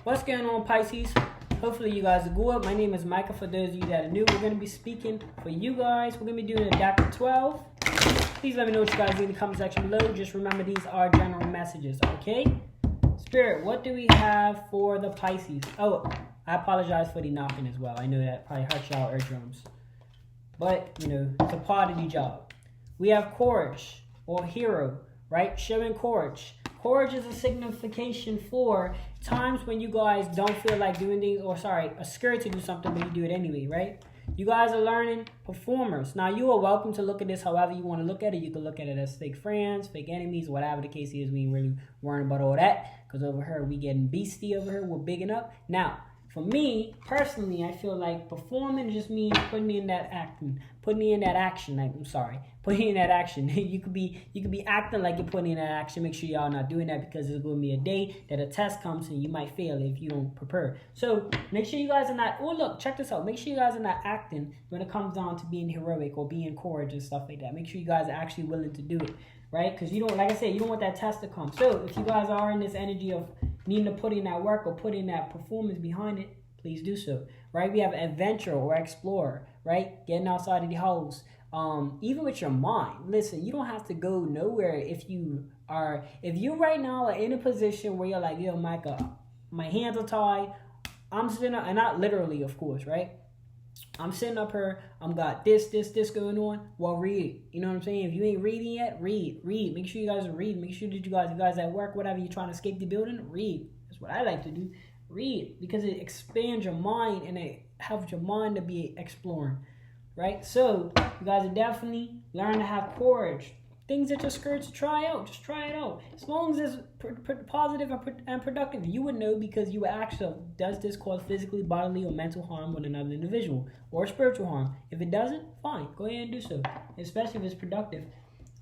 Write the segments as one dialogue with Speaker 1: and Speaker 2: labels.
Speaker 1: What's going on, Pisces? Hopefully you guys are good. My name is Micah. For those of you that are new, we're going to be speaking for you guys. We're going to be doing Adapter 12. Please let me know what you guys think in the comment section below. Just remember, these are general messages, okay? Spirit, what do we have for the Pisces? Oh, I apologize for the knocking as well. I know that probably hurts y'all eardrums. But, it's a part of the job. We have courage or hero, right? Showing courage. Courage is a signification for times when you guys don't feel like doing things, or are scared to do something, but you do it anyway, right? You guys are learning performers. Now, you are welcome to look at this however you want to look at it. You can look at it as fake friends, fake enemies, whatever the case is. We ain't really worrying about all that, because over here, we getting beastie over here. We're bigging up. Now, for me, personally, I feel like performing just means putting in that action. Putting in that action. You could be acting like you're putting in that action. Make sure y'all not doing that, because there's going to be a day that a test comes and you might fail if you don't prepare. So make sure you guys are not. Oh, look, check this out. Make sure you guys are not acting when it comes down to being heroic or being courage and stuff like that. Make sure you guys are actually willing to do it, right? Because you don't, like I said, you don't want that test to come. So if you guys are in this energy of needing to put in that work or put in that performance behind it, please do so, right? We have adventure or explorer, right? Getting outside of the house. Even with your mind, listen, you don't have to go nowhere if you right now are in a position where you're like, yo, Micah, my hands are tied. I'm sitting up, and not literally, of course, right? I'm sitting up here. I'm got this going on. Well, read. You know what I'm saying? If you ain't reading yet, read. Make sure you guys are reading. Make sure that you guys at work, whatever, you're trying to escape the building, read. That's what I like to do. Read, because it expands your mind and it helps your mind to be exploring, right? So you guys are definitely learn to have courage. Things that you're scared to try out, just try it out. As long as it's positive and productive, you would know, because you would ask yourself, does this cause physically, bodily, or mental harm with another individual, or spiritual harm? If it doesn't, fine, go ahead and do so, especially if it's productive.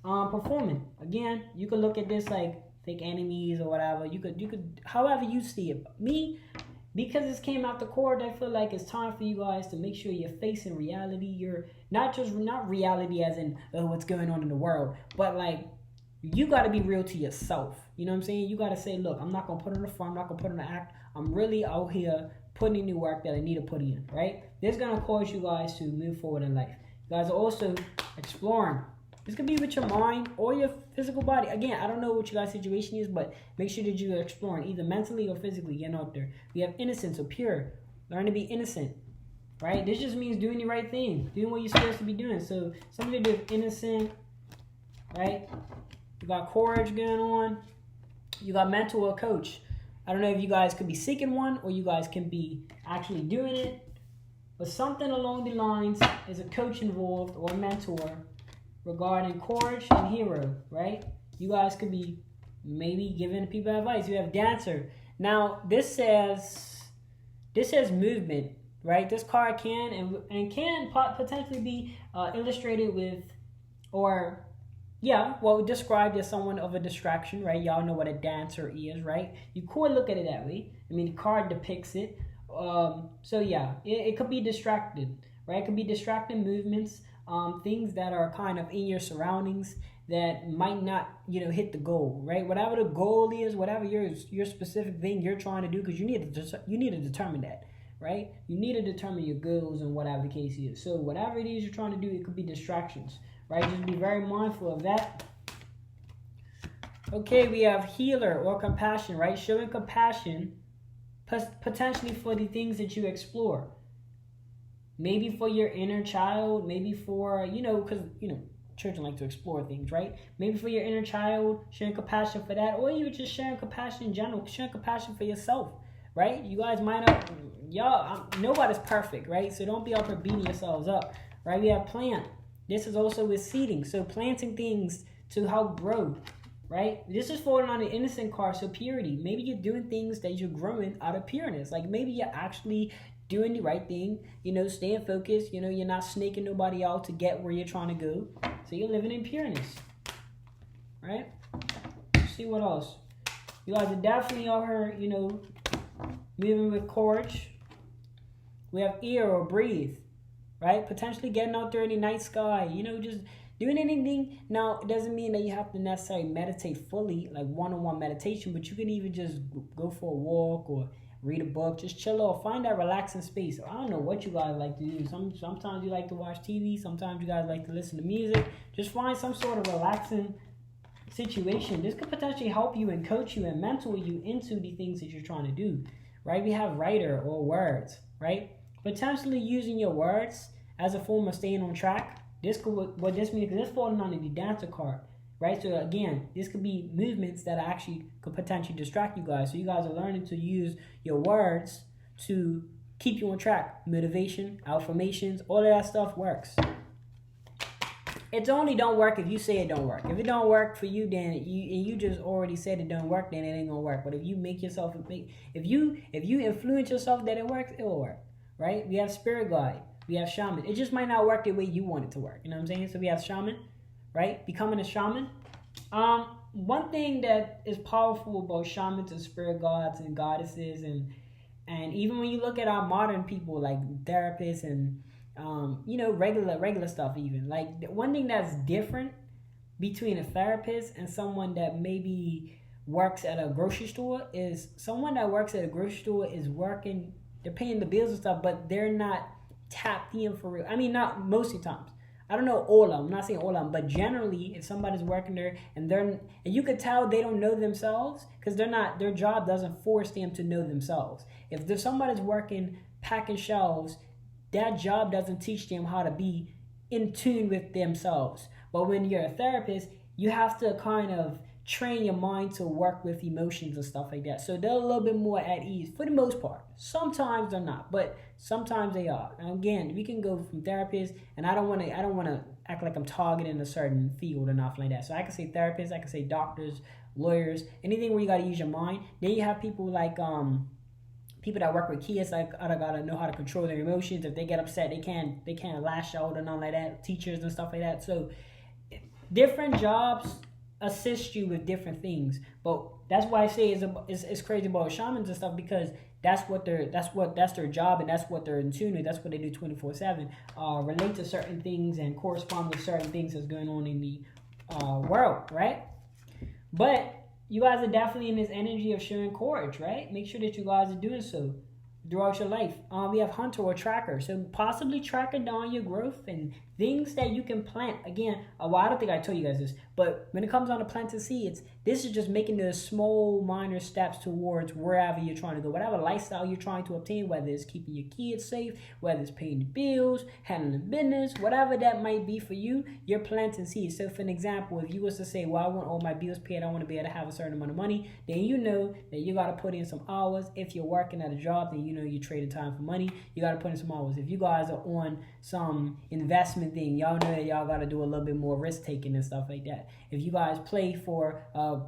Speaker 1: Performing, again, you could look at this like fake enemies or whatever. You could however you see it. Me, because this came out the court, I feel like it's time for you guys to make sure you're facing reality. You're not reality as in what's going on in the world, but like you got to be real to yourself. You know what I'm saying? You got to say, look, I'm not gonna put on the front. I'm not gonna put on the act. I'm really out here putting in the work that I need to put in. Right? This is gonna cause you guys to move forward in life. You guys are also exploring. This could be with your mind or your physical body. Again, I don't know what your guys' situation is, but make sure that you're exploring, either mentally or physically, getting out there. We have innocence or pure. Learn to be innocent, right? This just means doing the right thing, doing what you're supposed to be doing. So somebody do innocent, right? You got courage going on. You got mentor or coach. I don't know if you guys could be seeking one or you guys can be actually doing it, but something along the lines is a coach involved or a mentor regarding courage and hero, right? You guys could be maybe giving people advice. You have dancer. Now, this says movement, right? This card can potentially be illustrated with, described as someone of a distraction, right? Y'all know what a dancer is, right? You could look at it that way. I mean, the card depicts it. It could be distracted, right? It could be distracting movements. Things that are kind of in your surroundings that might not, hit the goal, right? Whatever the goal is, whatever your specific thing you're trying to do, because you need to determine that, right? You need to determine your goals and whatever the case is. So whatever it is you're trying to do, it could be distractions, right? Just be very mindful of that. Okay, we have healer or compassion, right? Showing compassion potentially for the things that you explore. Maybe for your inner child, maybe for, because, children like to explore things, right? Maybe for your inner child, sharing compassion for that, or even just sharing compassion in general, sharing compassion for yourself, right? You guys might not, nobody's perfect, right? So don't be out there beating yourselves up, right? We have plant. This is also with seeding. So planting things to help grow, right? This is falling on the innocent card, so purity. Maybe you're doing things that you're growing out of pureness. Like maybe you're actually doing the right thing, staying focused, you're not snaking nobody out to get where you're trying to go. So you're living in pureness, right? Let's see what else. You guys are definitely out here, moving with courage. We have ear or breathe, right? Potentially getting out there in the night sky, just doing anything. Now, it doesn't mean that you have to necessarily meditate fully, like one-on-one meditation, but you can even just go for a walk or read a book, just chill off, find that relaxing space. I don't know what you guys like to do. Sometimes you like to watch TV, sometimes you guys like to listen to music. Just find some sort of relaxing situation. This could potentially help you and coach you and mentor you into the things that you're trying to do, right? We have writer or words, right? Potentially using your words as a form of staying on track. This could, what this means, because this falling under the dancer card, right? So again, this could be movements that actually could potentially distract you guys. So you guys are learning to use your words to keep you on track. Motivation, affirmations, all of that stuff works. It only don't work if you say it don't work. If it don't work for you, then you just already said it don't work, then it ain't gonna work. But if you make yourself, if you influence yourself that it works, it will work, right? We have spirit guide, we have shaman. It just might not work the way you want it to work. You know what I'm saying? So we have shaman, right? Becoming a shaman. One thing that is powerful about shamans and spirit gods and goddesses, and even when you look at our modern people like therapists and regular stuff, even like the one thing that's different between a therapist and someone that maybe works at a grocery store is someone that works at a grocery store is working, they're paying the bills and stuff, but they're not tapped in for real. I mean, not most of the times. I don't know all of them. I'm not saying all of them, but generally, if somebody's working there and you could tell they don't know themselves because their job doesn't force them to know themselves. If there's somebody's working packing shelves, that job doesn't teach them how to be in tune with themselves. But when you're a therapist, you have to kind of train your mind to work with emotions and stuff like that. So they're a little bit more at ease for the most part. Sometimes they're not, but sometimes they are. And again, we can go from therapists, and I don't want to act like I'm targeting a certain field or nothing like that. So I can say therapists, I can say doctors, lawyers, anything where you got to use your mind. Then you have people like people that work with kids, like I gotta know how to control their emotions. If they get upset, they can't lash out or nothing like that. Teachers and stuff like that. So different jobs assist you with different things, but that's why I say it's crazy about shamans and stuff, because that's their job, and that's what they're in tune with. That's what they do 24/7. Relate to certain things and correspond with certain things that's going on in the world, right? But you guys are definitely in this energy of showing courage, right? Make sure that you guys are doing so throughout your life. We have hunter or tracker, so possibly tracking down your growth and things that you can plant. Again, well, I don't think I told you guys this, but when it comes on to planting seeds, this is just making the small minor steps towards wherever you're trying to go, whatever lifestyle you're trying to obtain, whether it's keeping your kids safe, whether it's paying the bills, handling business, whatever that might be for you, you're planting seeds. So for an example, if you was to say, well, I want all my bills paid, I want to be able to have a certain amount of money, then you know that you got to put in some hours. If you're working at a job, then you know you're trading time for money, you got to put in some hours. If you guys are on some investment thing, y'all know that y'all got to do a little bit more risk taking and stuff like that. If you guys play for a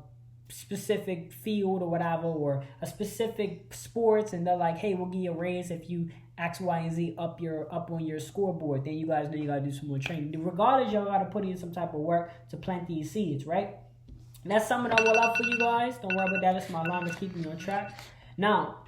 Speaker 1: specific field or whatever, or a specific sports, and they're like, hey, we'll give you a raise if you X, Y, and Z up on your scoreboard, then you guys know you got to do some more training. Regardless, y'all got to put in some type of work to plant these seeds, right? And that's something I will up for you guys. Don't worry about that. It's my alarm that's keeping me on track. Now,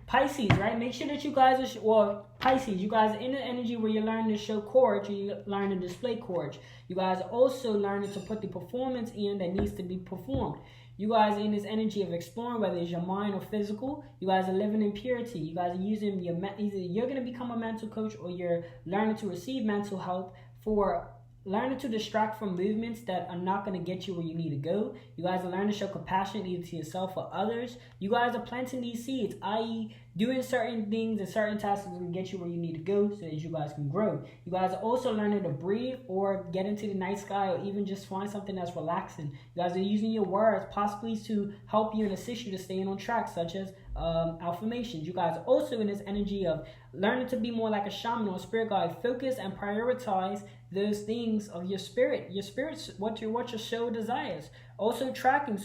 Speaker 1: Pisces, right? Make sure that you guys are, Pisces, you guys are in the energy where you're learning to show courage and you learn to display courage. You guys are also learning to put the performance in that needs to be performed. You guys are in this energy of exploring, whether it's your mind or physical. You guys are living in purity. You guys are using either you're going to become a mental coach, or you're learning to receive mental help for learning to distract from movements that are not going to get you where you need to go. You guys are learning to show compassion either to yourself or others. You guys are planting these seeds, i.e. doing certain things and certain tasks that will get you where you need to go so that you guys can grow. You guys are also learning to breathe or get into the night sky, or even just find something that's relaxing. You guys are using your words possibly to help you and assist you to staying on track, such as affirmations. You guys are also in this energy of learning to be more like a shaman or a spirit guide. Focus and prioritize those things of your spirit. Your spirit's what your soul desires. Also tracking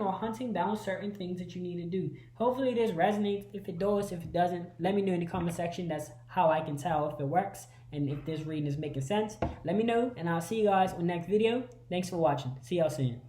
Speaker 1: or hunting down certain things that you need to do. Hopefully this resonates. If it does, if it doesn't, let me know in the comment section. That's how I can tell if it works and if this reading is making sense. Let me know, and I'll see you guys on the next video. Thanks for watching. See y'all soon.